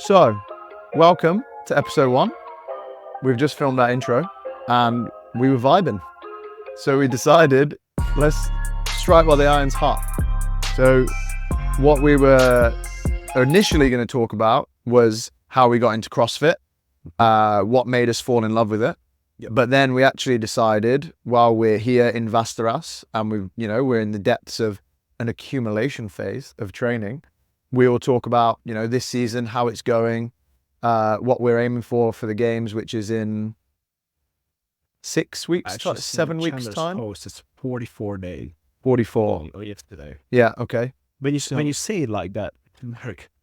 So, welcome to episode 1. We've just filmed that intro and we were vibing. So we decided, let's strike while the iron's hot. So what we were initially going to talk about was how we got into CrossFit, what made us fall in love with it. Yep. But then we actually decided, while we're here in Vasteras and we're in the depths of an accumulation phase of training, we will talk about, this season, how it's going, what we're aiming for the games, which is in 6 weeks, 7 weeks time. It's 44 days. 44. Oh, yesterday. Yeah. Okay. When you say it like that,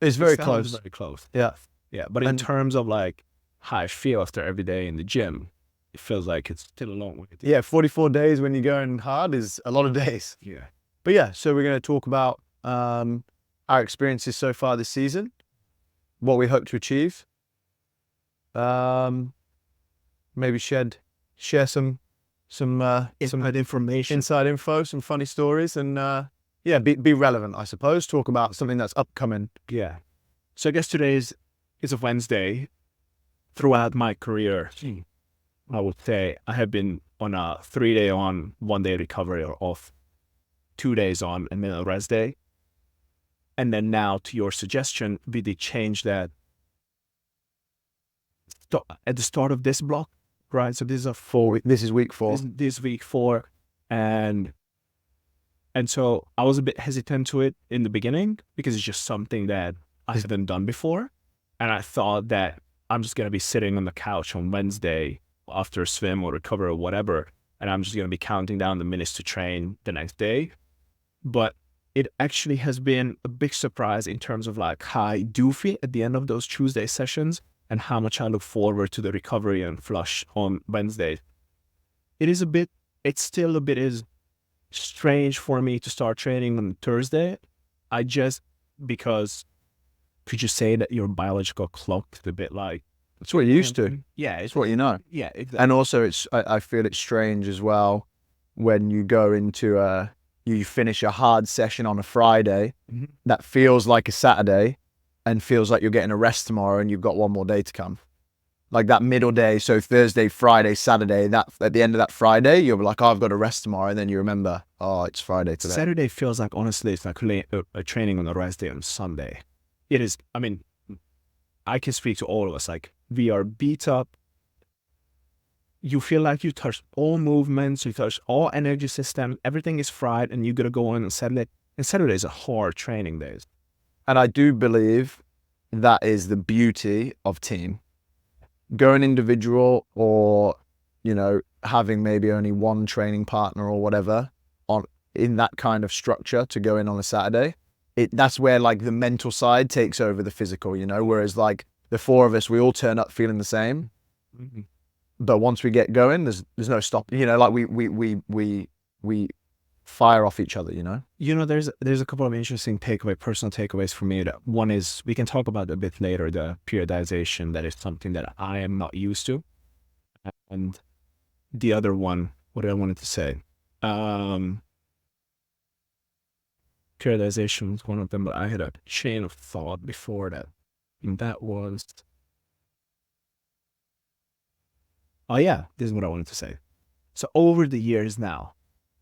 It's very it sounds close. Very close. Yeah. Yeah. But in And- terms of like how I feel after every day in the gym, it feels like it's still a long way. Yeah. 44 days when you're going hard is a lot of days. Yeah. But yeah, so we're going to talk about our experiences so far this season, what we hope to achieve, maybe share some Inside information. inside info, some funny stories, and be relevant, I suppose. Talk about something that's upcoming. Yeah. So I guess today is a Wednesday. Throughout my career, I would say I have been on a 3-day on, 1-day recovery or off, 2 days on, and then a rest day. And then now, to your suggestion, we did change that at the start of this block, right? So this is a 4 week. This is week 4. This week 4, and so I was a bit hesitant to it in the beginning because it's just something that I haven't done before, and I thought that I'm just gonna be sitting on the couch on Wednesday after a swim or recover or whatever, and I'm just gonna be counting down the minutes to train the next day. But it actually has been a big surprise in terms of like how I do feel at the end of those Tuesday sessions and how much I look forward to the recovery and flush on Wednesday. It's still a bit is strange for me to start training on Thursday. Because could you say that your biological clock is a bit like, It's what you're used to. yeah, It's what you know. yeah, exactly. And also, I feel it's strange as well when you go into you finish a hard session on a Friday Mhm. that feels like a Saturday and feels like you're getting a rest tomorrow and you've got one more day to come. Like that middle day, so Thursday, Friday, Saturday, that at the end of that Friday, you're like, oh, I've got to rest tomorrow. And then you remember, oh, it's Friday today. Saturday feels like, honestly, it's like a training on a rest day on Sunday. It is, I mean, I can speak to all of us, like we are beat up. You feel like you touched all movements, you touched all energy system, everything is fried, and you got to go on Saturday. And Saturday is a hard training days. And I do believe that is the beauty of team. Going individual or, having maybe only one training partner or whatever in that kind of structure to go in on a Saturday, that's where like the mental side takes over the physical, whereas like the 4 of us, we all turn up feeling the same. Mm-hmm. But once we get going, there's no stop. Like we fire off each other. There's a couple of interesting personal takeaways for me. That one is, we can talk about a bit later, the periodization. That is something that I am not used to. And the other one, what I wanted to say, periodization was one of them, but I had a chain of thought before that. And that was, oh yeah, this is what I wanted to say. So over the years now,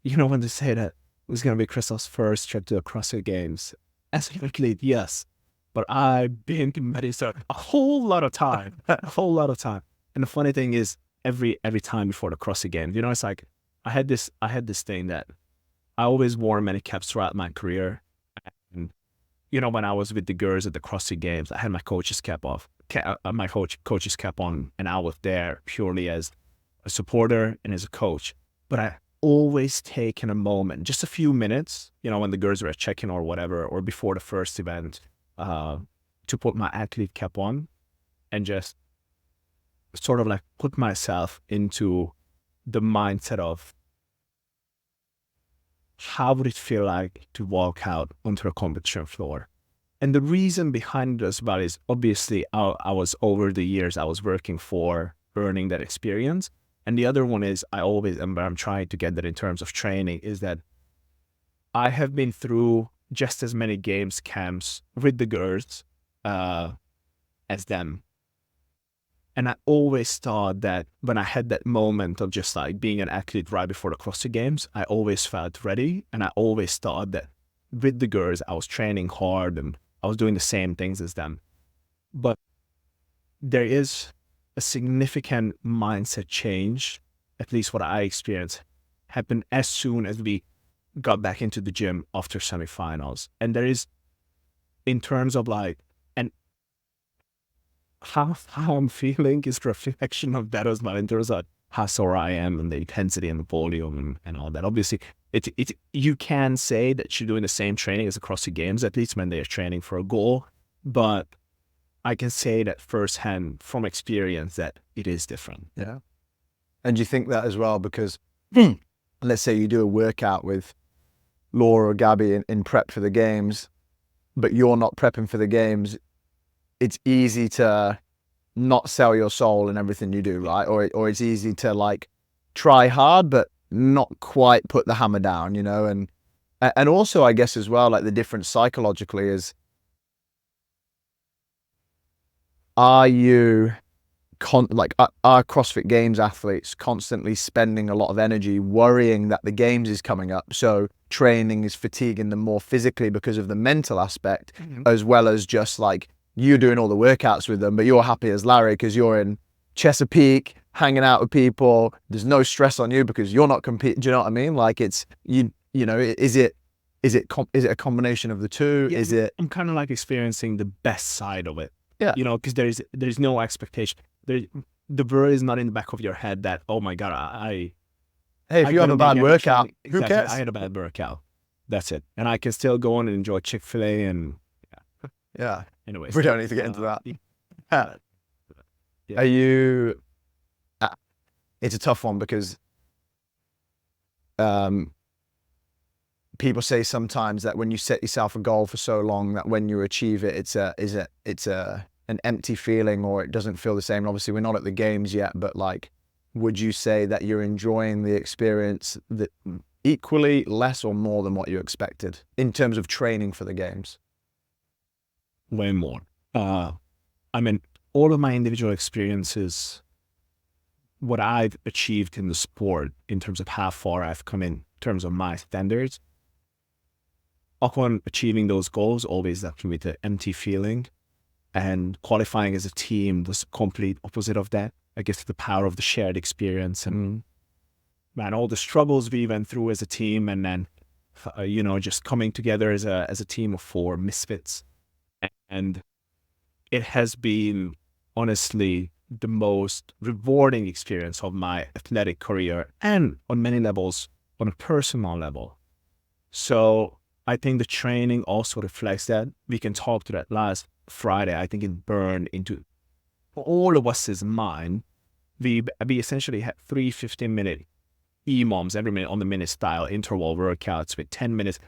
when they say that it was going to be Crystal's first trip to the CrossFit Games, as an athlete, yes. But I've been to Medicine a whole lot of time. And the funny thing is, every time before the CrossFit Games, it's like, I had this thing that I always wore many caps throughout my career. And, when I was with the girls at the CrossFit Games, I had my coach's cap off, my coach's cap on, and I was there purely as a supporter and as a coach. But I always taken a moment, just a few minutes, when the girls were checking or whatever, or before the first event, to put my athlete cap on and just sort of like put myself into the mindset of how would it feel like to walk out onto a competition floor. And the reason behind this is obviously I was, over the years, I was working for earning that experience. And the other one is, I'm trying to get that in terms of training, is that I have been through just as many games camps with the girls, as them. And I always thought that when I had that moment of just like being an athlete right before the CrossFit Games, I always felt ready. And I always thought that with the girls, I was training hard and I was doing the same things as them. But there is a significant mindset change, at least what I experienced, happened as soon as we got back into the gym after semifinals. And there is, in terms of like, and how I'm feeling is a reflection of that as well, in terms of how sore I am and the intensity and the volume and all that. Obviously, you can say that you're doing the same training as across the games, at least when they're training for a goal. But I can say that firsthand from experience that it is different. Yeah. And you think that as well because let's say you do a workout with Laura or Gabby in prep for the games, but you're not prepping for the games, it's easy to not sell your soul in everything you do, right? Or it's easy to like try hard, but not quite put the hammer down, you know? And also I guess as well, like the difference psychologically is, are you are CrossFit Games athletes constantly spending a lot of energy worrying that the games is coming up, so training is fatiguing them more physically because of the mental aspect, as well as just like you doing all the workouts with them, but you're happy as Larry because you're in Chesapeake hanging out with people, there's no stress on you because you're not competing. Do you know what I mean? Like it's you know, is it a combination of the two? Yeah, is it I'm kind of like experiencing the best side of it. Yeah. You know, because there's no expectation. The word is not in the back of your head that, oh my God, hey, if you have a bad workout, who exactly, cares? I had a bad workout. That's it. And I can still go on and enjoy Chick-fil-A and Yeah. anyways. We don't need to get into that. Yeah. Are you it's a tough one because people say sometimes that when you set yourself a goal for so long that when you achieve it, it's an empty feeling, or it doesn't feel the same. And obviously we're not at the games yet, but like, would you say that you're enjoying the experience that equally, less, or more than what you expected in terms of training for the games? Way more. I mean, all of my individual experiences, what I've achieved in the sport in terms of how far I've come in terms of my standards, upon achieving those goals, always left me with an empty feeling. And qualifying as a team was the complete opposite of that. I guess the power of the shared experience and man, all the struggles we went through as a team, and then you know, just coming together as a team of 4 misfits. And it has been honestly the most rewarding experience of my athletic career, and on many levels, on a personal level. So I think the training also reflects that. We can talk to that. Last Friday, I think it burned into all of us' mind. We essentially had 3 15-minute EMOMs every minute on the minute style interval workouts with 10 minutes.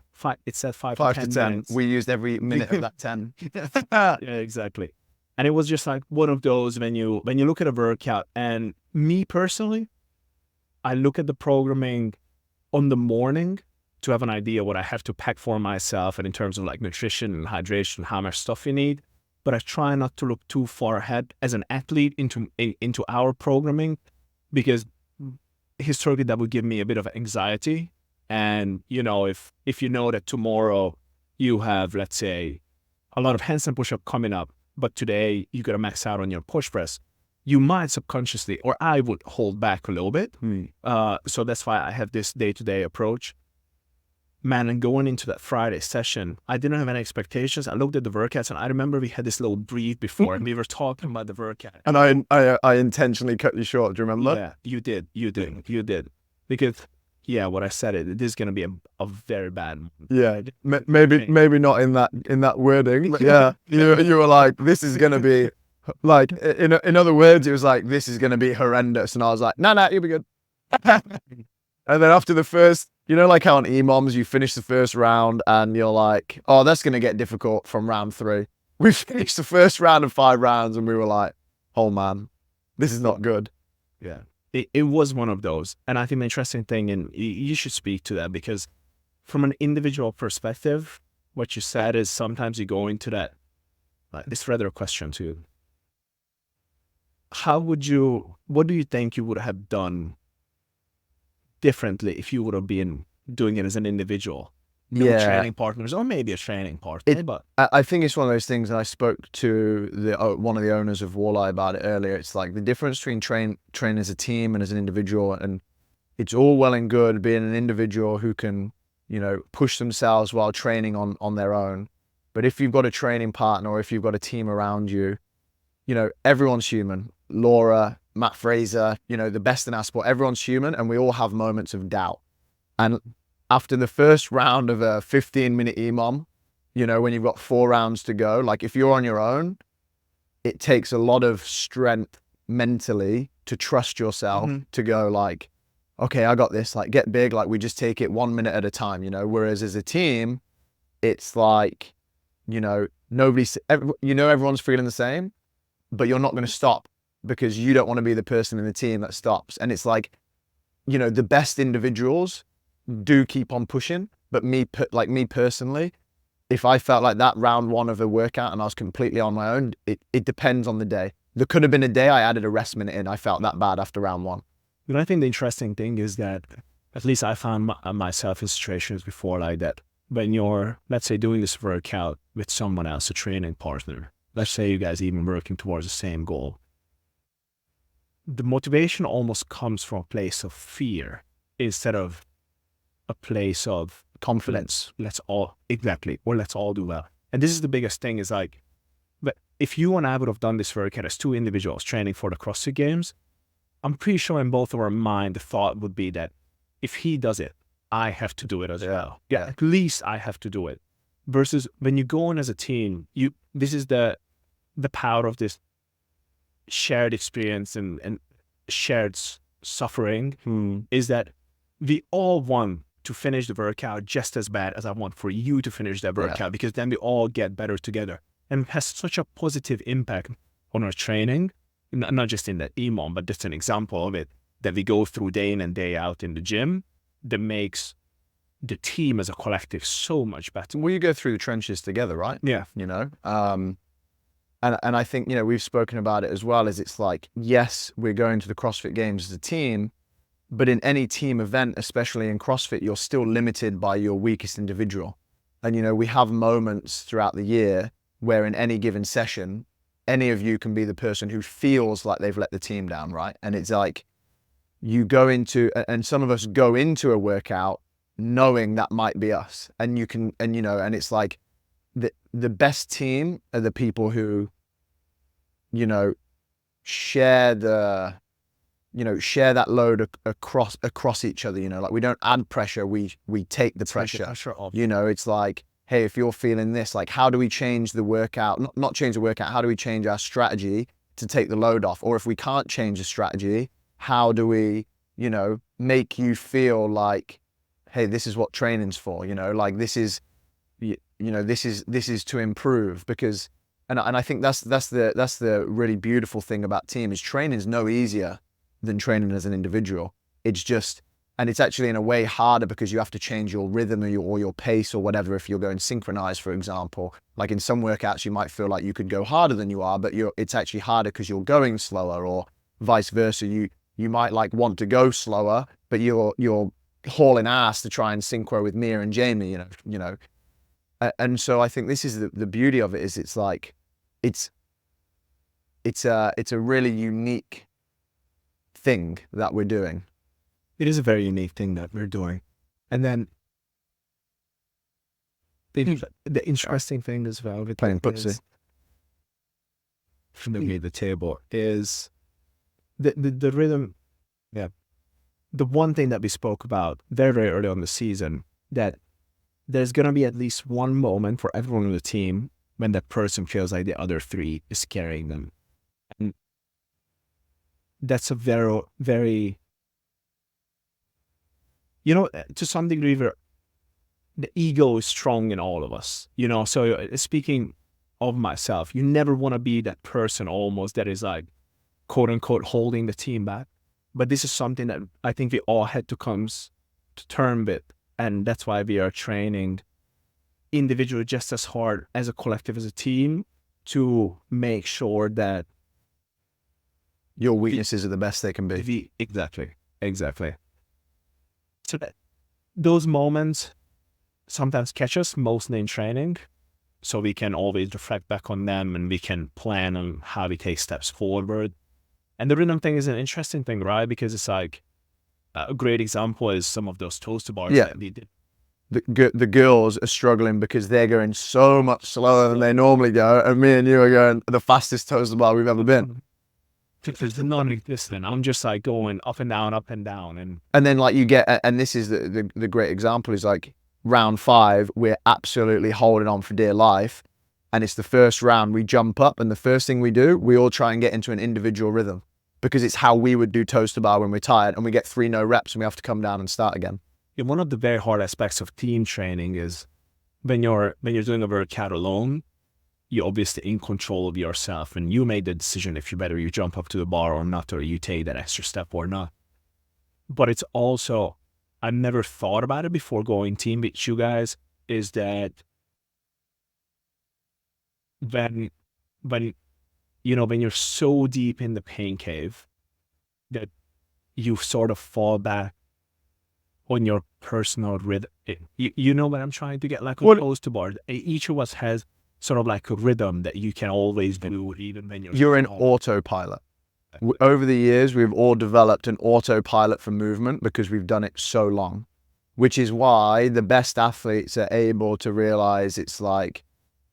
It said 5 to 10 minutes. We used every minute of that 10. Yeah, exactly. And it was just like one of those when you look at a workout, and me personally, I look at the programming on the morning to have an idea what I have to pack for myself, and in terms of like nutrition and hydration, how much stuff you need. But I try not to look too far ahead as an athlete into our programming, because historically that would give me a bit of anxiety. And you know, if you know that tomorrow you have, let's say, a lot of handstand push-up coming up, but today you got to max out on your push press, you might subconsciously, or I would hold back a little bit. So that's why I have this day-to-day approach. Man, and going into that Friday session, I didn't have any expectations. I looked at the workouts, and I remember we had this little brief before, and we were talking about the workout. And I intentionally cut you short. Do you remember? Yeah, you did. Because, yeah, what I said, it is going to be a very bad. Yeah, maybe not in that wording. Yeah, you were like, this is going to be like, in other words, it was like, this is going to be horrendous, and I was like, no, you'll be good. And then after the first, you know, like how on EMOMs you finish the first round and you're like, oh, that's going to get difficult from round 3. We finished the first round of 5 rounds and we were like, oh man, this is not good. Yeah, it was one of those. And I think the interesting thing, and you should speak to that, because from an individual perspective, what you said is sometimes you go into that, like, this rather a question too. what do you think you would have done differently if you would have been doing it as an individual? No Yeah, training partners, or maybe a training it. partner, but I think it's one of those things, and I spoke to one of the owners of Walleye about it earlier. It's like the difference between train as a team and as an individual, and it's all well and good being an individual who can, push themselves while training on their own. But if you've got a training partner or if you've got a team around you, everyone's human. Laura, Matt Fraser, the best in our sport, everyone's human, and we all have moments of doubt. And after the first round of a 15-minute EMOM, when you've got 4 rounds to go, like if you're on your own, it takes a lot of strength mentally to trust yourself to go like, okay, I got this, like get big, like we just take it 1 minute at a time, whereas as a team, it's like, everyone's feeling the same, but you're not going to stop because you don't want to be the person in the team that stops. And it's like, the best individuals do keep on pushing, but me personally, if I felt like that round 1 of a workout and I was completely on my own, it depends on the day. There could have been a day I added a rest minute in. I felt that bad after round 1. I think the interesting thing is that, at least I found myself in situations before like that. When you're, let's say, doing this workout with someone else, a training partner, let's say you guys even working towards the same goal, the motivation almost comes from a place of fear instead of a place of confidence. Let's all do well. And this is the biggest thing, is like, but if you and I would have done this workout as 2 individuals training for the CrossFit Games, I'm pretty sure in both of our mind, the thought would be that if he does it, I have to do it as well. Yeah, at least I have to do it. Versus when you go in as a team, this is the power of this shared experience and shared suffering, is that we all want to finish the workout just as bad as I want for you to finish that workout, because then we all get better together. And it has such a positive impact on our training, not just in that EMOM, but just an example of it that we go through day in and day out in the gym, that makes the team as a collective so much better. Well, you go through the trenches together, right? Yeah. And I think, we've spoken about it as well, as it's like, yes, we're going to the CrossFit Games as a team, but in any team event, especially in CrossFit, you're still limited by your weakest individual. And, we have moments throughout the year where in any given session, any of you can be the person who feels like they've let the team down, right? And it's like, you go into, and some of us go into a workout knowing that might be us. And you can, and it's like, the best team are the people who, share that load across each other, like we don't add pressure, we take the pressure. Off. It's like, hey, if you're feeling this, like, how do we change the workout? Not change the workout, how do we change our strategy to take the load off? Or if we can't change the strategy, how do we, make you feel like, hey, this is what training's for, like this is to improve. Because, and I think that's the really beautiful thing about team, is training is no easier than training as an individual. It's just, and it's actually in a way harder because you have to change your rhythm or your pace or whatever. If you're going synchronized, for example, like in some workouts, you might feel like you could go harder than you are, but it's actually harder because you're going slower, or vice versa. You might like want to go slower, but you're hauling ass to try and synchro with Mia and Jamie, and so I think this is the beauty of it, is it's like, it's a really unique thing that we're doing. It is a very unique thing that we're doing. And then the interesting thing as well with Playing it is, footsie. from the table, is the rhythm. Yeah. The one thing that we spoke about very, very early on the season, that there's going to be at least one moment for everyone on the team when that person feels like the other 3 is carrying them. And that's a very, very, to some degree, the ego is strong in all of us, so speaking of myself, you never want to be that person almost that is like, quote unquote, holding the team back. But this is something that I think we all had to come to terms with. And that's why we are training individually just as hard as a collective, as a team, to make sure that Your weaknesses are the best they can be. Exactly. So that those moments sometimes catch us, mostly in training. So we can always reflect back on them and we can plan on how we take steps forward. And the rhythm thing is an interesting thing, right? Because it's like a great example is some of those toaster bars Yeah. that we did. The girls are struggling because they're going so much slower than they normally go, and me and you are going the fastest toaster bar we've ever been. Because they're non-existent. I'm just like going up and down, And then like you get, and this is the great example is like round 5, we're absolutely holding on for dear life, and it's the first round we jump up, and the first thing we do, we all try and get into an individual rhythm because it's how we would do toaster bar when we're tired, and we get 3 no reps and we have to come down and start again. Yeah, one of the very hard aspects of team training is when you're doing a workout alone, you're obviously in control of yourself and you made the decision if you jump up to the bar or not, or you take that extra step or not. But it's also, I never thought about it before going team with you guys, is that when when you're so deep in the pain cave that you sort of fall back on your personal rhythm. You know what I'm trying to get? Like a toaster bar, each of us has sort of like a rhythm that you can always do even when you're in autopilot. Over the years, we've all developed an autopilot for movement because we've done it so long, which is why the best athletes are able to realize it's like,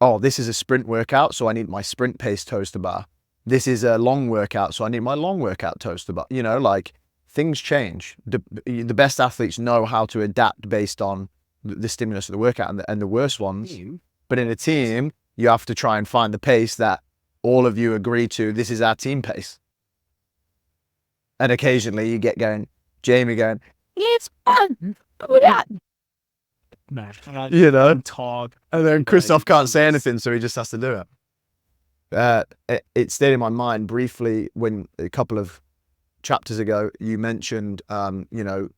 oh, this is a sprint workout, so I need my sprint pace toaster bar. This is a long workout, so I need my long workout toaster bar. You know, like things change. The best athletes know how to adapt based on the stimulus of the workout, and the worst ones. But in a team, you have to try and find the pace that all of you agree to. This is our team pace. And occasionally you get Jamie going, it's fun. You know, talk. And then Christoph can't say anything, so he just has to do it. It stayed in my mind briefly when a couple of chapters ago you mentioned, post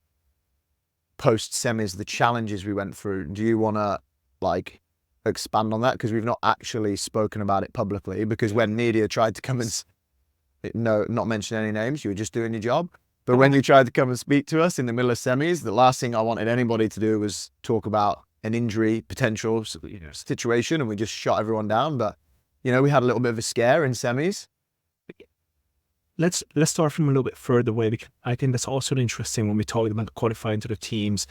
semis, the challenges we went through. Do you want to like expand on that? Because we've not actually spoken about it publicly. Because when media tried to come and not mention any names, you were just doing your job. But when you tried to come and speak to us in the middle of semis, the last thing I wanted anybody to do was talk about an injury potential situation, and we just shot everyone down. But we had a little bit of a scare in semis. Let's start from a little bit further away, because I think that's also interesting when we talk about qualifying to the teams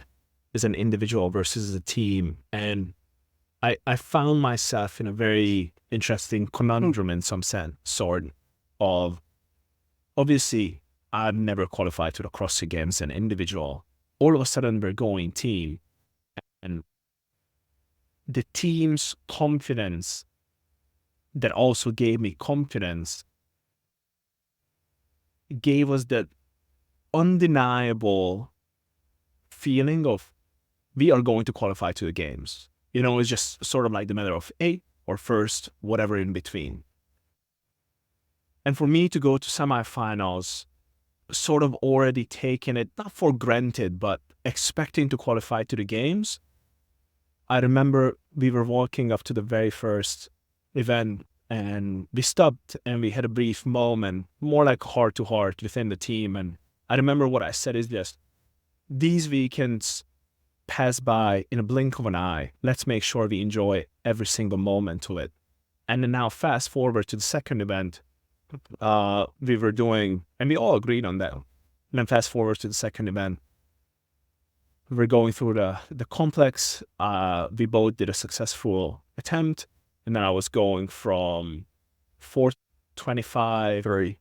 as an individual versus as a team. And I found myself in a very interesting conundrum in some sense, sort of. Obviously, I've never qualified to the CrossFit Games as an individual. All of a sudden, we're going team, and the team's confidence that also gave me confidence gave us that undeniable feeling of we are going to qualify to the games. It's just sort of like the matter of 8th or 1st, whatever in between. And for me to go to semifinals, sort of already taking it, not for granted, but expecting to qualify to the games, I remember we were walking up to the very first event and we stopped and we had a brief moment, more like heart to heart within the team. And I remember what I said is just, these weekends pass by in a blink of an eye. Let's make sure we enjoy every single moment to it. And then now fast forward to the second event, we were doing, and we all agreed on that. And then fast forward to the second event, we were going through the complex. We both did a successful attempt, and then I was going from 325 to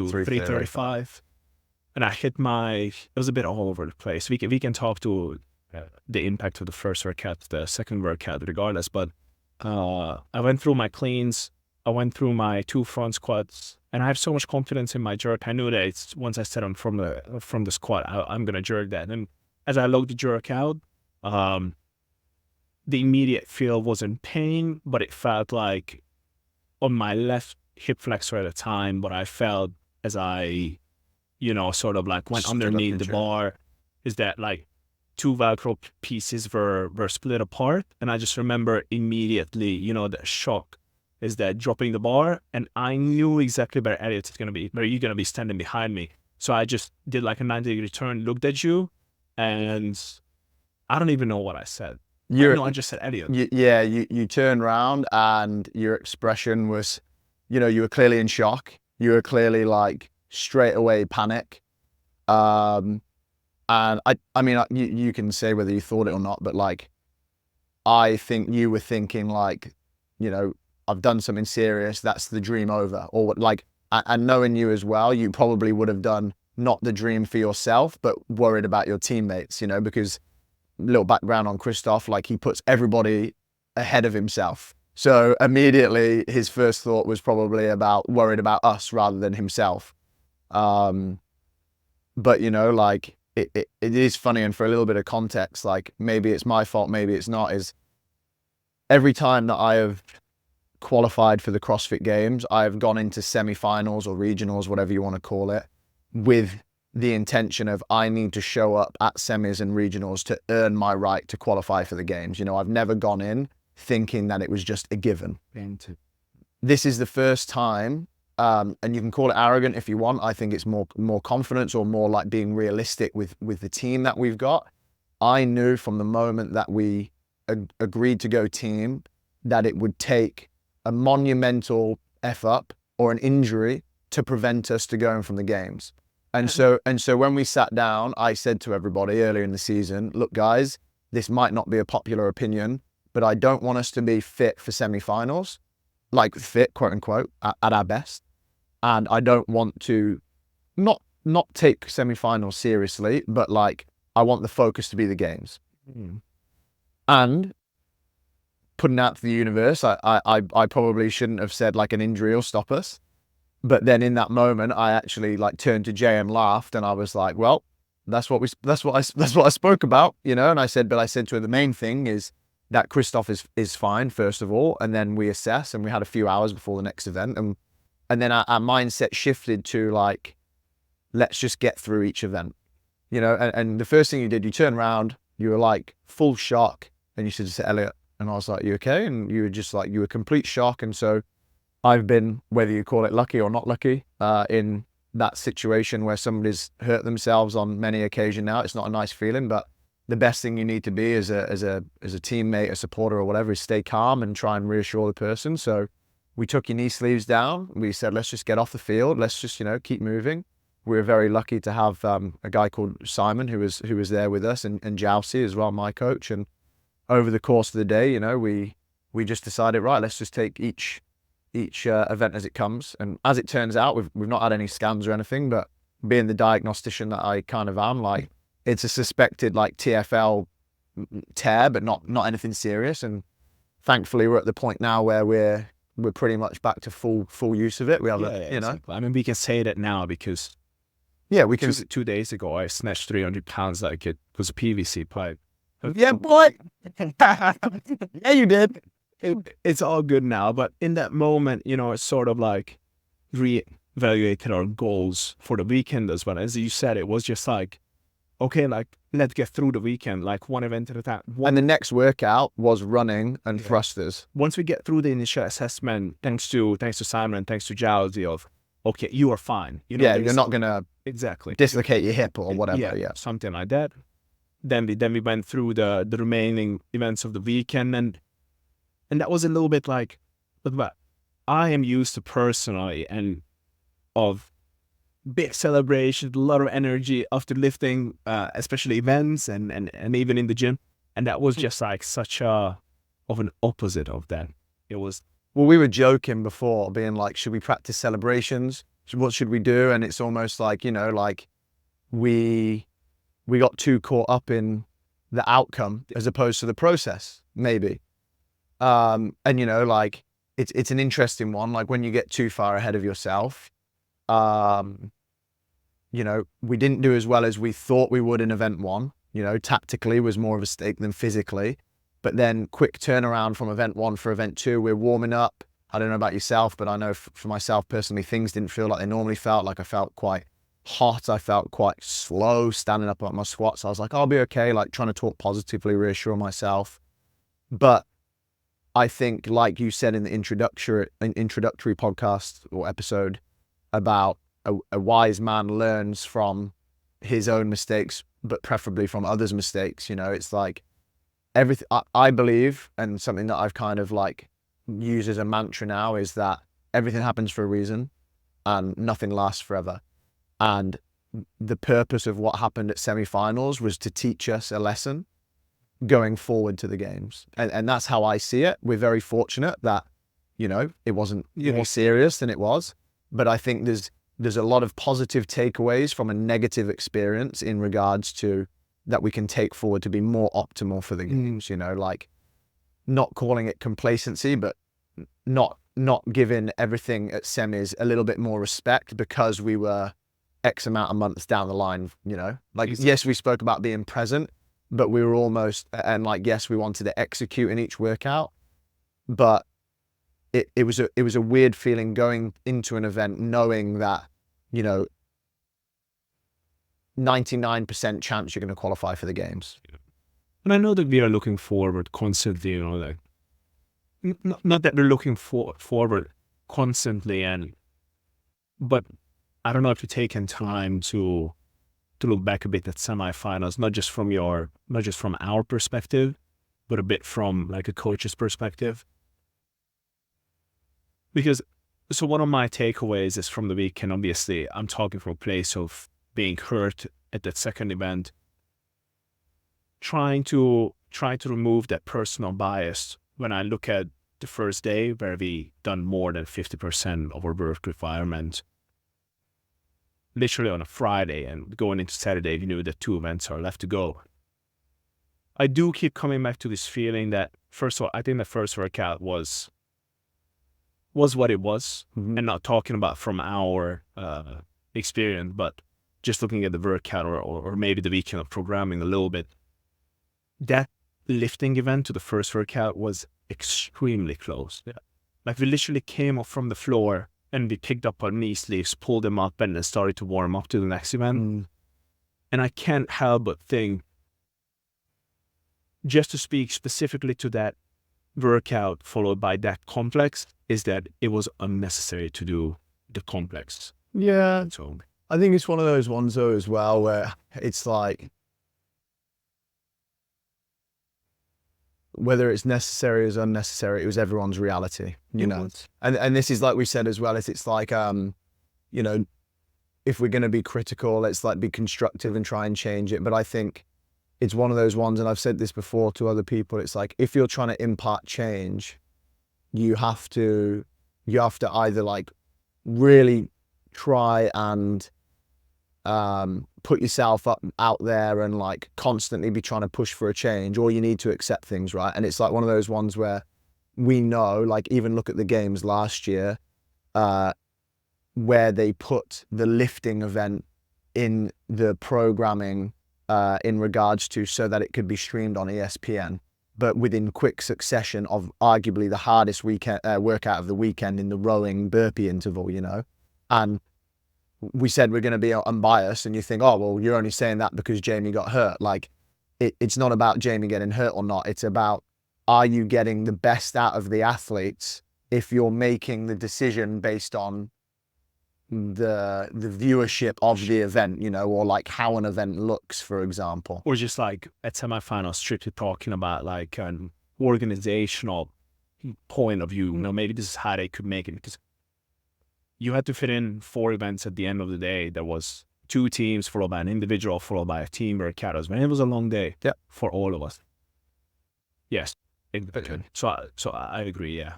335, and I hit it was a bit all over the place. We can talk to the impact of the first workout, the second workout, regardless. But I went through my cleans. I went through my 2 front squats, and I have so much confidence in my jerk. I knew that once I set on from the squat, I'm gonna jerk that. And as I logged the jerk out, the immediate feel wasn't pain, but it felt like on my left hip flexor at a time. What I felt as I, sort of like went underneath the bar, is that like 2 Velcro pieces were split apart, and I just remember immediately, the shock is that dropping the bar, and I knew exactly where Elliot is going to be, where you're going to be standing behind me. So I just did like a 90-degree turn, looked at you, and I don't even know what I said. I just said Elliot. You turned around and your expression was, you were clearly in shock. You were clearly like straight away panic. And I mean, you can say whether you thought it or not, but like, I think you were thinking like, I've done something serious. That's the dream over. Or what, like, and knowing you as well, you probably would have done not the dream for yourself, but worried about your teammates, because little background on Christoph, like he puts everybody ahead of himself. So immediately his first thought was probably worried about us rather than himself. But like it is funny, and for a little bit of context, like maybe it's my fault, maybe it's not, is every time that I have qualified for the CrossFit Games, I have gone into semi-finals or regionals, whatever you want to call it, with the intention of I need to show up at semis and regionals to earn my right to qualify for the games. I've never gone in thinking that it was just a given. This is the first time, and you can call it arrogant if you want. I think it's more confidence, or more like being realistic with the team that we've got. I knew from the moment that we agreed to go team that it would take a monumental F up or an injury to prevent us to going from the games. And so when we sat down, I said to everybody earlier in the season, look guys, this might not be a popular opinion, but I don't want us to be fit for semi-finals, like fit, quote unquote, at our best. And I don't want to not take semi-finals seriously, but like, I want the focus to be the games. And putting out to the universe, I probably shouldn't have said like an injury will stop us. But then in that moment, I actually like turned to Jay and laughed, and I was like, well, that's what I spoke about, And I said to her, the main thing is that Christoph is fine, first of all, and then we assess, and we had a few hours before the next event. And then our mindset shifted to like, let's just get through each event, and the first thing you did, you turned around, you were like full shock, and you said to Elliot, and I was like, you okay? And you were just like, you were complete shock. And so I've been, whether you call it lucky or not lucky, in that situation where somebody's hurt themselves on many occasions now. It's not a nice feeling, but the best thing you need to be as a teammate, a supporter or whatever, is stay calm and try and reassure the person. So we took your knee sleeves down. We said, let's just get off the field. Let's just, keep moving. We were very lucky to have a guy called Simon who was there with us, and Jousey as well, my coach. And over the course of the day, we just decided, right, let's just take each event as it comes. And as it turns out, we've not had any scans or anything, but being the diagnostician that I kind of am, like, it's a suspected like TFL tear, but not anything serious. And thankfully we're at the point now where we're pretty much back to full use of it. We have exactly. I mean, we can say that now because we can. 2 days ago I snatched 300 pounds like it was a PVC pipe. Yeah, boy. Yeah, you did. It's all good now, but in that moment, it's sort of like reevaluated our goals for the weekend as well. As you said, it was just like, okay, like, let's get through the weekend, like one event at a time. And the next workout was running and thrusters. Once we get through the initial assessment, thanks to Simon, thanks to Jousey, of, okay, you are fine. You're not going to exactly dislocate your hip or whatever. Yeah, something like that. Then we went through the remaining events of the weekend, and that was a little bit like, but I am used to personally and of big celebrations, a lot of energy after lifting, especially events and even in the gym. And that was just like such of an opposite of that. It was. Well, we were joking before, being like, should we practice celebrations? What should we do? And it's almost like, like we got too caught up in the outcome as opposed to the process, maybe. And like it's an interesting one. Like when you get too far ahead of yourself, we didn't do as well as we thought we would in event one. Tactically was more of a stake than physically. But then quick turnaround from event one for event two, we're warming up. I don't know about yourself, but I know for myself personally, things didn't feel like they normally felt. Like I felt quite hot. I felt quite slow standing up at my squats. I was like, I'll be okay. Like trying to talk positively, reassure myself. But I think, like you said in the introductory podcast or episode about a wise man learns from his own mistakes, but preferably from others' mistakes. You know, it's like everything I believe, and something that I've kind of like used as a mantra now is that everything happens for a reason and nothing lasts forever. And the purpose of what happened at semi-finals was to teach us a lesson going forward to the games. And that's how I see it. We're very fortunate that, you know, it wasn't more serious than it was. But I think there's a lot of positive takeaways from a negative experience in regards to that we can take forward to be more optimal for the games, you know, like not calling it complacency, but not giving everything at semis a little bit more respect because we were X amount of months down the line, you know, like, yes, we spoke about being present, but we were almost, and like, yes, we wanted to execute in each workout, but it was a weird feeling going into an event knowing that, you know, 99% chance you're going to qualify for the games. And I know that we are looking forward constantly, you know, like, not that we're looking forward constantly, but I don't know if you've taken time to look back a bit at semifinals, not just from our perspective, but a bit from like a coach's perspective. Because, so one of my takeaways is from the weekend, obviously, I'm talking from a place of being hurt at that second event, trying to remove that personal bias when I look at the first day where we done more than 50% of our work requirement, literally on a Friday, and going into Saturday, you knew that 2 events are left to go. I do keep coming back to this feeling that, first of all, I think the first workout was what it was, and not talking about from our experience, but just looking at the workout or maybe the weekend of programming a little bit. That lifting event to the first workout was extremely close. Yeah. Like, we literally came up from the floor and we picked up our knee sleeves, pulled them up, and then started to warm up to the next event. And I can't help but think, just to speak specifically to that workout followed by that complex, is that it was unnecessary to do the complex. Yeah. So I think it's one of those ones though as well where it's like, whether it's necessary or unnecessary, it was everyone's reality, you know. And this is like we said as well, it's like, you know, if we're going to be critical, let's like be constructive and try and change it. But I think it's one of those ones, and I've said this before to other people, it's like, if you're trying to impart change, you have to either like really try and put yourself out there and like constantly be trying to push for a change, or you need to accept things, right? And it's like one of those ones where we know, like, even look at the games last year, where they put the lifting event in the programming in regards to so that it could be streamed on ESPN, but within quick succession of arguably the hardest workout of the weekend in the rowing burpee interval, you know. And we said we're going to be unbiased, and you think, oh, well, you're only saying that because Jamie got hurt. Like, it's not about Jamie getting hurt or not. It's about, are you getting the best out of the athletes if you're making the decision based on the viewership of the event, you know, or like how an event looks, for example. Or just like at semifinals, strictly talking about like an organizational point of view, you know, maybe this is how they could make it, because you had to fit in 4 events at the end of the day. There was 2 teams, followed by an individual, followed by a team workout. It was a long day for all of us. Yes. Exactly. So I agree, yeah.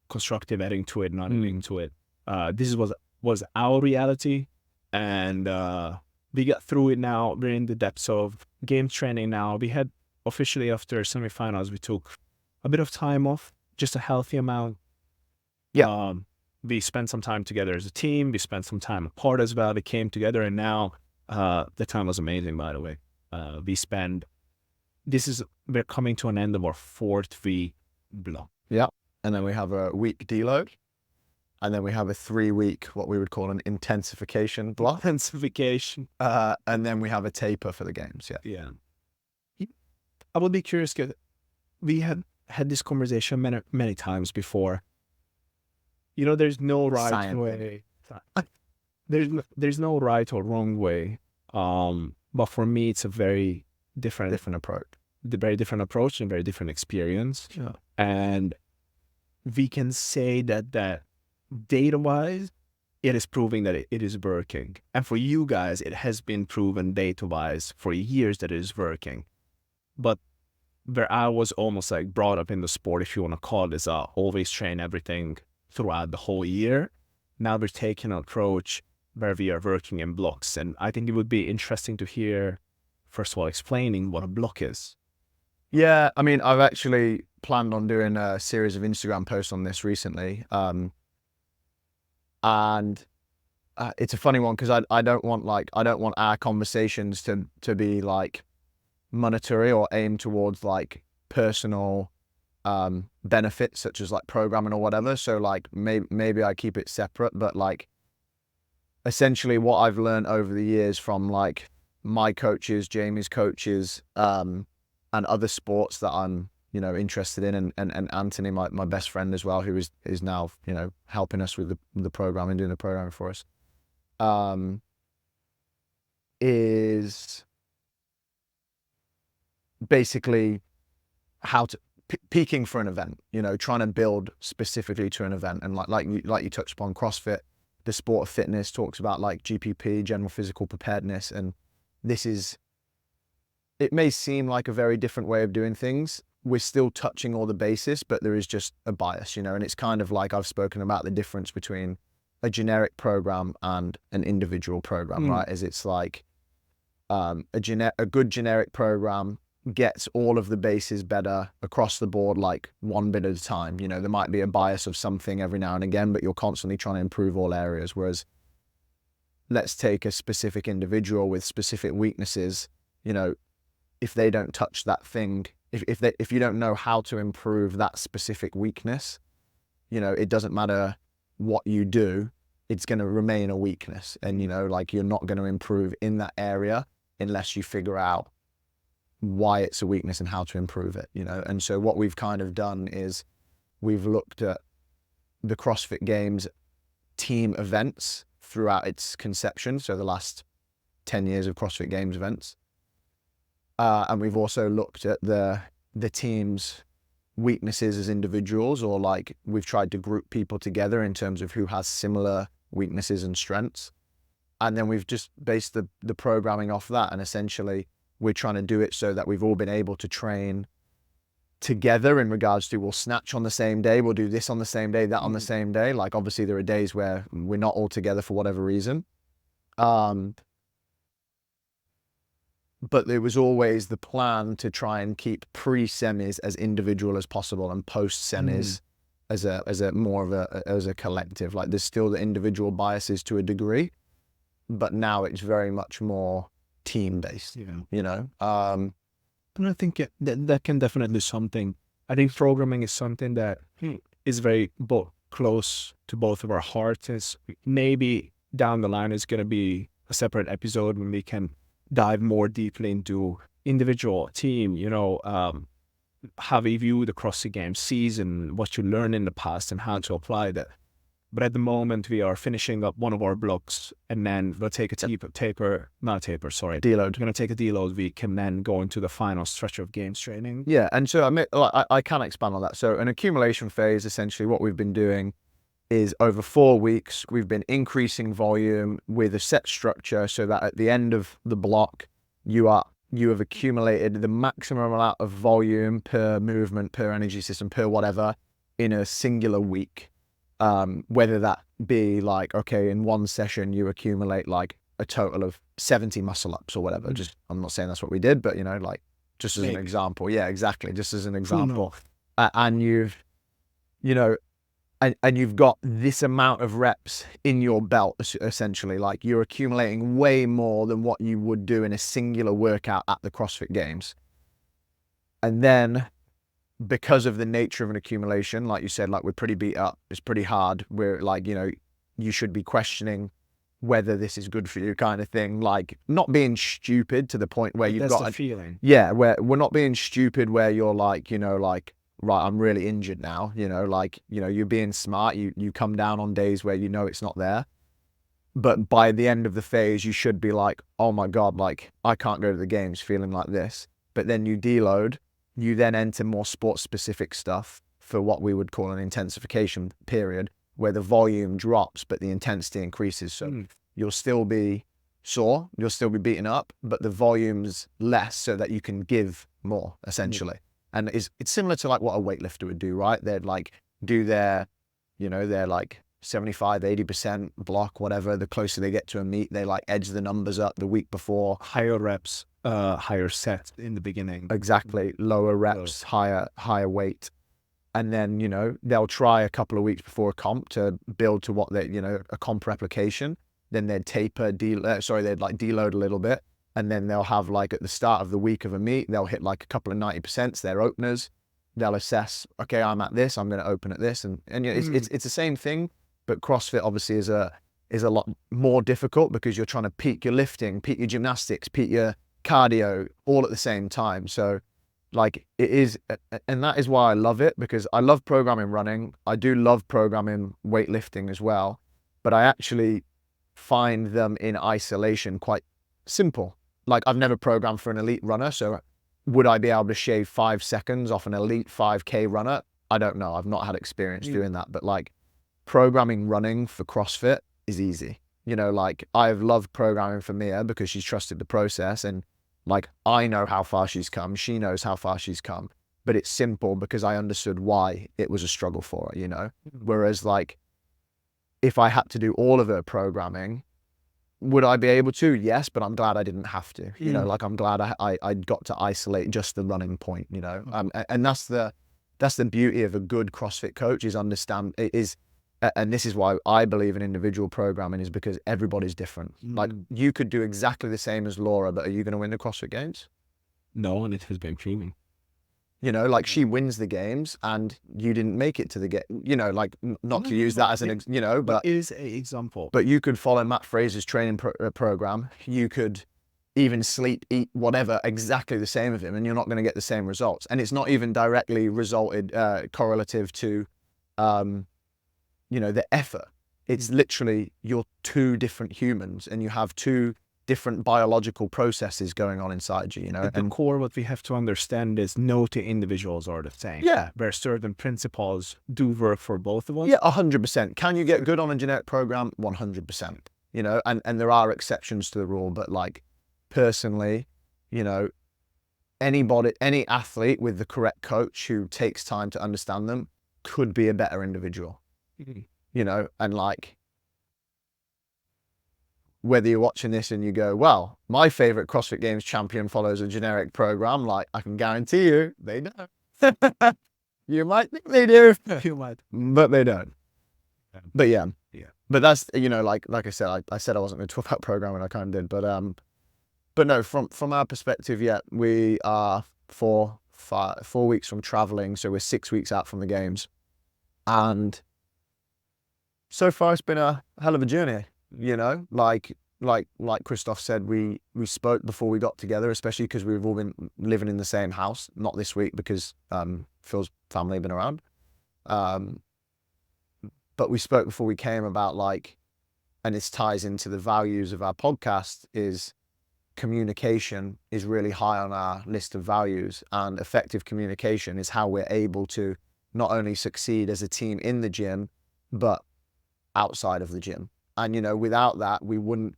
Constructive adding to it, not adding to it. This was our reality, and we got through it now. We're in the depths of game training now. We had officially, after semifinals, we took a bit of time off, just a healthy amount. Yeah. We spent some time together as a team. We spent some time apart as well. We came together, and now the time was amazing, by the way. We're coming to an end of our 4th week block. Yeah. And then we have a week deload. And then we have a 3-week, what we would call an intensification block. And then we have a taper for the games. Yeah. I would be curious, because we had had this conversation many times before. You know, there's no right Science. way. There's no right or wrong way. But for me, it's a very different approach. very different approach and very different experience. Yeah. And we can say that data-wise, it is proving that it is working. And for you guys, it has been proven data-wise for years that it is working. But where I was almost like brought up in the sport, if you want to call this, always train everything throughout the whole year. Now we're taking an approach where we are working in blocks. And I think it would be interesting to hear, first of all, explaining what a block is. Yeah, I mean, I've actually planned on doing a series of Instagram posts on this recently. And it's a funny one because I don't want our conversations to be like monetary or aimed towards like personal benefits such as like programming or whatever. So like maybe I keep it separate, but like essentially what I've learned over the years from like my coaches, Jamie's coaches, and other sports that I'm, you know, interested in, and Anthony, my best friend as well, who is now, you know, helping us with the programming, doing the programming for us, is basically how to peaking for an event, you know, trying to build specifically to an event. And like you touched upon, CrossFit, the sport of fitness, talks about like GPP, general physical preparedness. And it may seem like a very different way of doing things. We're still touching all the bases, but there is just a bias, you know, and it's kind of like I've spoken about the difference between a generic program and an individual program, right? Is it's like a good generic program gets all of the bases better across the board, like one bit at a time. You know, there might be a bias of something every now and again, but you're constantly trying to improve all areas. Whereas let's take a specific individual with specific weaknesses, you know, if they don't touch that thing, if you don't know how to improve that specific weakness, you know, it doesn't matter what you do, it's going to remain a weakness. And, you know, like you're not going to improve in that area unless you figure out why it's a weakness and how to improve it, you know. And so what we've kind of done is we've looked at the CrossFit Games team events throughout its conception, so the last 10 years of CrossFit Games events, and we've also looked at the team's weaknesses as individuals, or like we've tried to group people together in terms of who has similar weaknesses and strengths, and then we've just based the programming off that. And essentially we're trying to do it so that we've all been able to train together in regards to, we'll snatch on the same day, we'll do this on the same day, that on the same day. Like obviously there are days where we're not all together for whatever reason. But there was always the plan to try and keep pre-semis as individual as possible and post-semis as a more of a collective. Like there's still the individual biases to a degree, but now it's very much more team-based, you know? And I think that can definitely something. I think programming is something that is very close to both of our hearts. Is maybe down the line is going to be a separate episode when we can dive more deeply into individual, team, you know, how we view the CrossFit Games season, what you learned in the past and how to apply that. But at the moment we are finishing up one of our blocks, and then we'll take a deload. We're going to take a deload week and then go into the final stretch of games training. Yeah. And so I can expand on that. So an accumulation phase, essentially what we've been doing is over 4 weeks, we've been increasing volume with a set structure so that at the end of the block, you have accumulated the maximum amount of volume per movement, per energy system, per whatever in a singular week. Whether that be like, okay, in one session, you accumulate like a total of 70 muscle ups or whatever. Just, I'm not saying that's what we did, but you know, like just as an example. Yeah, exactly. Just as an example. And you've got this amount of reps in your belt, essentially. Like you're accumulating way more than what you would do in a singular workout at the CrossFit Games. And then because of the nature of an accumulation, like you said, like we're pretty beat up, it's pretty hard. We're like, you know, you should be questioning whether this is good for you, kind of thing. Like not being stupid to the point where you've got a feeling. Yeah, where we're not being stupid where you're like, you know, like right, I'm really injured now, like, you're being smart. You come down on days where it's not there. But by the end of the phase, you should be like, oh my God, like I can't go to the games feeling like this. But then you deload, you then enter more sport specific stuff for what we would call an intensification period, where the volume drops, but the intensity increases. So you'll still be sore, you'll still be beaten up, but the volume's less so that you can give more, essentially. And it's similar to like what a weightlifter would do, right? They'd like do their, their like 75, 80% block, whatever. The closer they get to a meet, they like edge the numbers up the week before. Higher reps, higher set in the beginning. Exactly. Lower reps, higher weight. And then, they'll try a couple of weeks before a comp to build to what they, a comp replication. Then they'd they'd like deload a little bit. And then they'll have like at the start of the week of a meet, they'll hit like a couple of 90%, their openers. They'll assess, okay, I'm at this, I'm going to open at this. And it's the same thing. But CrossFit obviously is a lot more difficult because you're trying to peak your lifting, peak your gymnastics, peak your cardio all at the same time. So like it is, and that is why I love it, because I love programming running. I do love programming weightlifting as well, but I actually find them in isolation quite simple. Like I've never programmed for an elite runner. So would I be able to shave 5 seconds off an elite 5K runner? I don't know. I've not had experience doing that, but like, programming running for CrossFit is easy. Like I've loved programming for Mia because she's trusted the process, and like I know how far she's come, she knows how far she's come, but it's simple because I understood why it was a struggle for her, Whereas like if I had to do all of her programming, would I be able to? Yes, but I'm glad I didn't have to. Like I'm glad I got to isolate just the running point, and that's the beauty of a good CrossFit coach and this is why I believe in individual programming, is because everybody's different. Like you could do exactly the same as Laura, but are you going to win the CrossFit Games? No, and it has been proven. Like she wins the games and you didn't make it to the game, like not to use that as an, but it is an example. But you could follow Matt Fraser's training program. You could even sleep, eat, whatever, exactly the same of him, and you're not going to get the same results. And it's not even directly correlative to, the effort. It's literally you're two different humans and you have two different biological processes going on inside you, At the core, what we have to understand is no two individuals are the same. Yeah. Where certain principles do work for both of us. Yeah, 100%. Can you get good on a generic program? 100%. And there are exceptions to the rule, but like personally, any athlete with the correct coach who takes time to understand them could be a better individual. And like, whether you're watching this and you go, well, my favorite CrossFit Games champion follows a generic program, like I can guarantee you they don't. You might think they do. You might. But they don't. But yeah. But that's, like I said, I said I wasn't going to talk about programming, I kind of did. But no, from our perspective, we are 4 weeks from traveling. So we're 6 weeks out from the games. And so far it's been a hell of a journey, like Christoph said, we spoke before we got together, especially because we've all been living in the same house, not this week because Phil's family have been around. But we spoke before we came about like, and this ties into the values of our podcast, is communication is really high on our list of values, and effective communication is how we're able to not only succeed as a team in the gym, but outside of the gym. And, without that, we wouldn't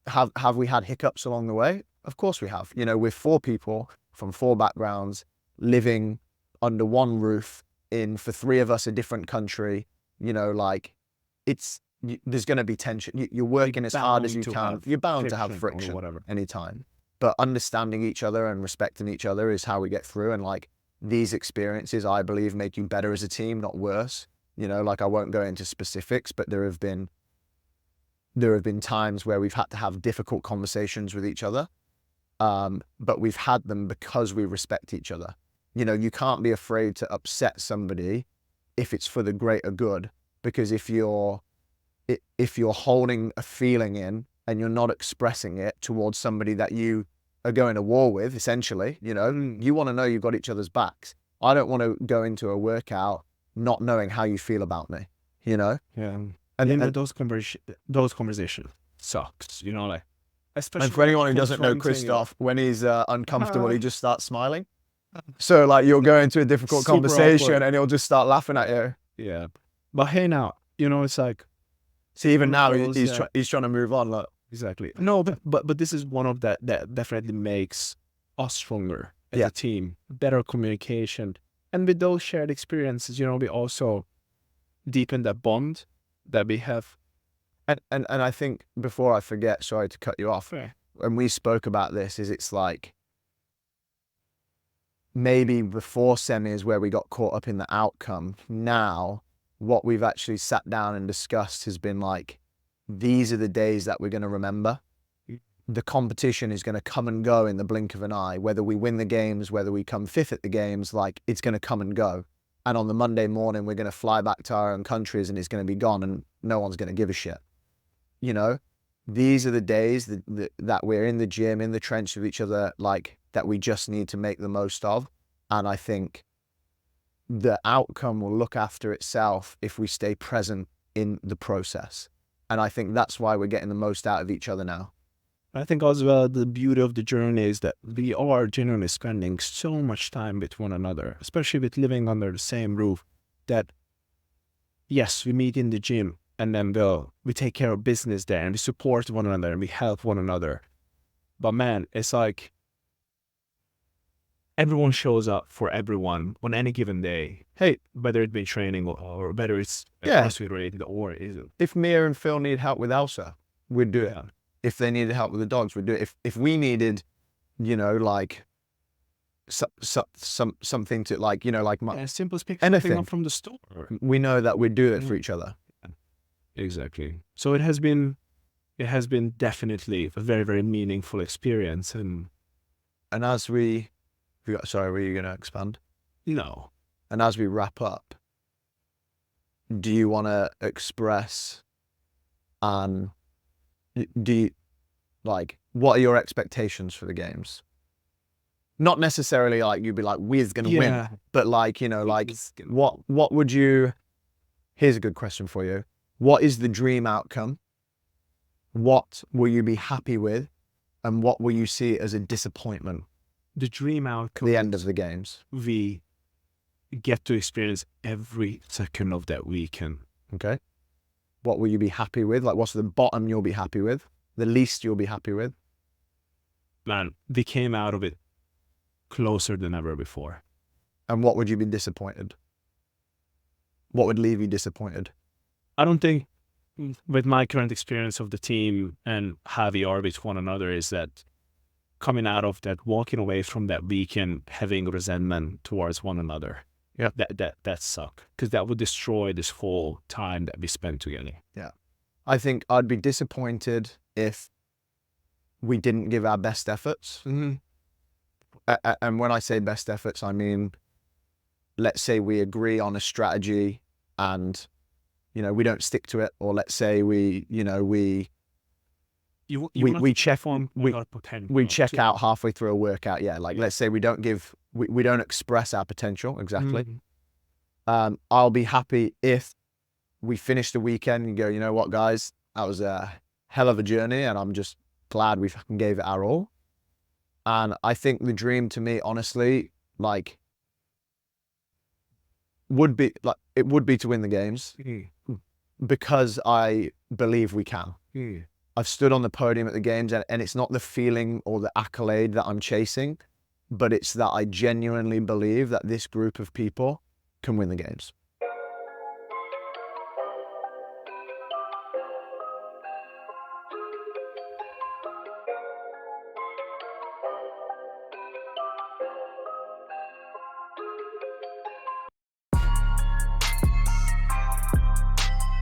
have we had hiccups along the way? Of course we have. We're 4 people from 4 backgrounds living under one roof for 3 of us a different country, like there's going to be tension. You're working as hard as you can. You're bound to have friction anytime. But understanding each other and respecting each other is how we get through. And like these experiences, I believe, make you better as a team, not worse. Like I won't go into specifics, but there have been times where we've had to have difficult conversations with each other. But we've had them because we respect each other. You can't be afraid to upset somebody if it's for the greater good, because if you're holding a feeling in and you're not expressing it towards somebody that you are going to war with, essentially, you want to know you've got each other's backs. I don't want to go into a workout not knowing how you feel about me, you know? Yeah. And those conversations sucks, like, especially for anyone who doesn't know Christoph, when he's uncomfortable, he just starts smiling. So like you'll go into a difficult Super conversation awkward. and he'll just start laughing at you. Yeah. But hey, now, it's like, See, even now those, he's trying to move on. Like, exactly. No, but this is one of that definitely makes us stronger as Yeah. a team, better communication. And with those shared experiences, we also deepen that bond that we have. and I think before I forget, sorry to cut you off, when we spoke about this, it's like maybe before semis where we got caught up in the outcome. Now, what we've actually sat down and discussed has been like, these are the days that we're going to remember. The competition is going to come and go in the blink of an eye. Whether we win the games, whether we come fifth at the games, like it's going to come and go. And on the Monday morning, we're going to fly back to our own countries and it's going to be gone and no one's going to give a shit. These are the days that we're in the gym, in the trench with each other, like that we just need to make the most of. And I think the outcome will look after itself if we stay present in the process. And I think that's why we're getting the most out of each other now. I think as well, the beauty of the journey is that we are genuinely spending so much time with one another, especially with living under the same roof, that yes, we meet in the gym and then we take care of business there and we support one another and we help one another. But man, it's like everyone shows up for everyone on any given day. Hey, whether it be training or whether it's CrossFit related or isn't. If Mia and Phil need help with Elsa, we'd do it. Yeah. If they needed help with the dogs, we'd do it. If we needed, like something to like, As simple as pick anything something up from the store. We know that we'd do it for each other. Exactly. So it has been definitely a very, very meaningful experience. And as were you going to expand? No. And as we wrap up, do you want to express what are your expectations for the games? Not necessarily like you'd be like, we're going to win, but what would you, here's a good question for you. What is the dream outcome? What will you be happy with? And what will you see as a disappointment? The dream outcome. The end of the games. We get to experience every second of that weekend. Okay. What will you be happy with? Like, what's the bottom you'll be happy with? The least you'll be happy with? Man, we came out of it closer than ever before. And what would you be disappointed? What would leave you disappointed? I don't think, with my current experience of the team and how we are with one another, is that coming out of that, walking away from that weekend, having resentment towards one another. Yeah. That suck, because that would destroy this whole time that we spent together. Yeah. I think I'd be disappointed if we didn't give our best efforts. Mm-hmm. And when I say best efforts, I mean, let's say we agree on a strategy and, we don't stick to it. Or let's say we check out halfway through a workout. Yeah. Like, let's say we don't express our potential. Exactly. Mm-hmm. I'll be happy if we finish the weekend and go, you know what, guys, that was a hell of a journey. And I'm just glad we fucking gave it our all. And I think the dream to me, honestly, would be to win the games because I believe we can. I've stood on the podium at the games and it's not the feeling or the accolade that I'm chasing, but it's that I genuinely believe that this group of people can win the games.